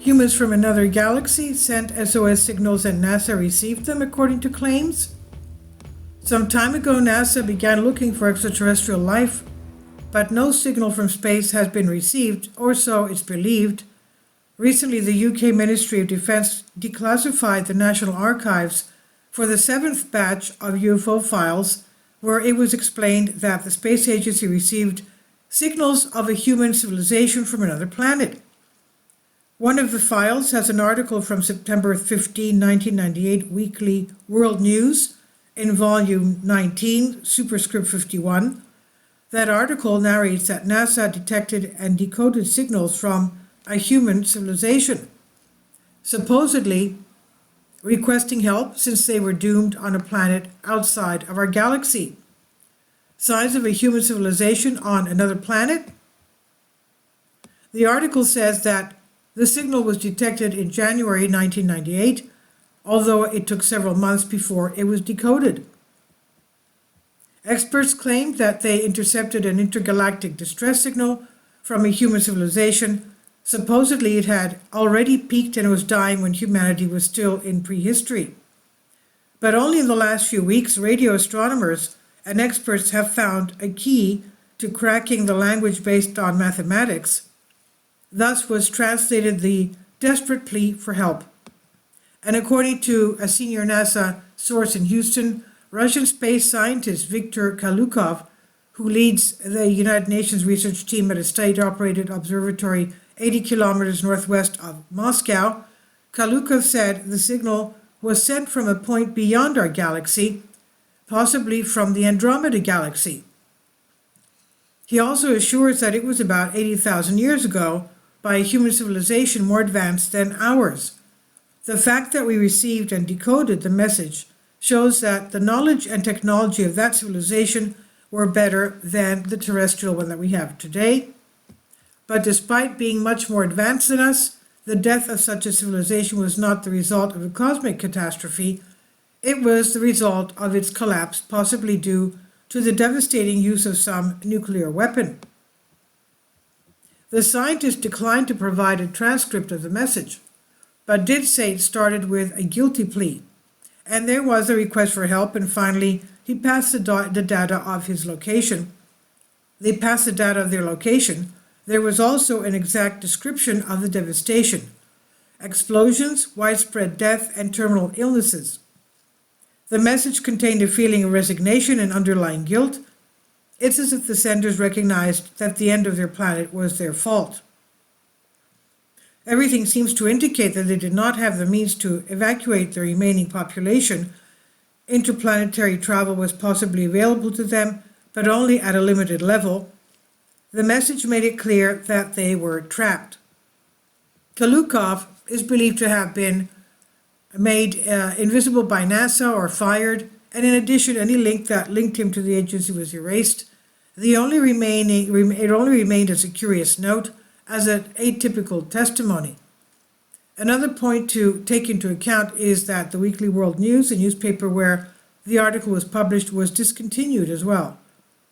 Humans from another galaxy sent SOS signals and NASA received them, according to claims. Some time ago, NASA began looking for extraterrestrial life, but no signal from space has been received, or so it's believed. Recently, the UK Ministry of Defence declassified the National Archives for the 7th batch of UFO files, where it was explained that the space agency received signals of a human civilization from another planet. One of the files has an article from September 15, 1998 Weekly World News in Volume 19, Superscript 51. That article narrates that NASA detected and decoded signals from a human civilization, supposedly requesting help since they were doomed on a planet outside of our galaxy. Signs of a human civilization on another planet? The article says that the signal was detected in January 1998, although it took several months before it was decoded. Experts claimed that they intercepted an intergalactic distress signal from a human civilization. Supposedly it had already peaked and was dying when humanity was still in prehistory. But only in the last few weeks, radio astronomers and experts have found a key to cracking the language based on mathematics. Thus was translated the desperate plea for help. And according to a senior NASA source in Houston, Russian space scientist Viktor Kalukov, who leads the United Nations research team at a state-operated observatory 80 kilometers northwest of Moscow, Kalukov said the signal was sent from a point beyond our galaxy, possibly from the Andromeda galaxy. He also assures that it was about 80,000 years ago, by a human civilization more advanced than ours. The fact that we received and decoded the message shows that the knowledge and technology of that civilization were better than the terrestrial one that we have today. But despite being much more advanced than us, the death of such a civilization was not the result of a cosmic catastrophe. It was the result of its collapse, possibly due to the devastating use of some nuclear weapon. The scientist declined to provide a transcript of the message, but did say it started with a guilty plea. And there was a request for help, and finally he passed the data of his location. They passed the data of their location. There was also an exact description of the devastation: explosions, widespread death, and terminal illnesses. The message contained a feeling of resignation and underlying guilt. It's as if the senders recognized that the end of their planet was their fault. Everything seems to indicate that they did not have the means to evacuate the remaining population. Interplanetary travel was possibly available to them, but only at a limited level. The message made it clear that they were trapped. Kalukov is believed to have been made invisible by NASA or fired, and in addition, any link that linked him to the agency was erased. It only remained as a curious note, as an atypical testimony. Another point to take into account is that the Weekly World News, the newspaper where the article was published, was discontinued as well.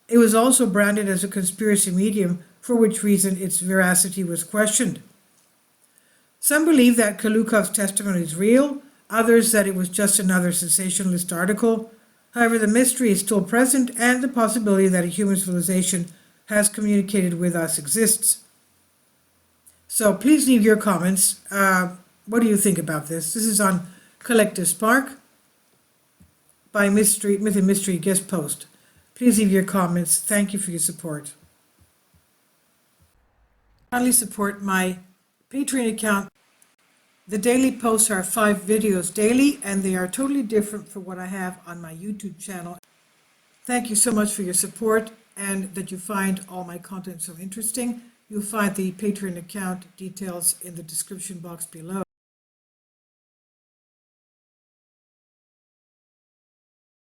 It was also branded as a conspiracy medium, for which reason its veracity was questioned. Some believe that Kalukov's testimony is real, others that it was just another sensationalist article. However, the mystery is still present, and the possibility that a human civilization has communicated with us exists. So please leave your comments. What do you think about this? This is on Collective Spark by Myth and Mystery Guest Post. Please leave your comments. Thank you for your support. Kindly support my Patreon account. The daily posts are 5 videos daily, and they are totally different from what I have on my YouTube channel. Thank you so much for your support and that you find all my content so interesting. You'll find the Patreon account details in the description box below.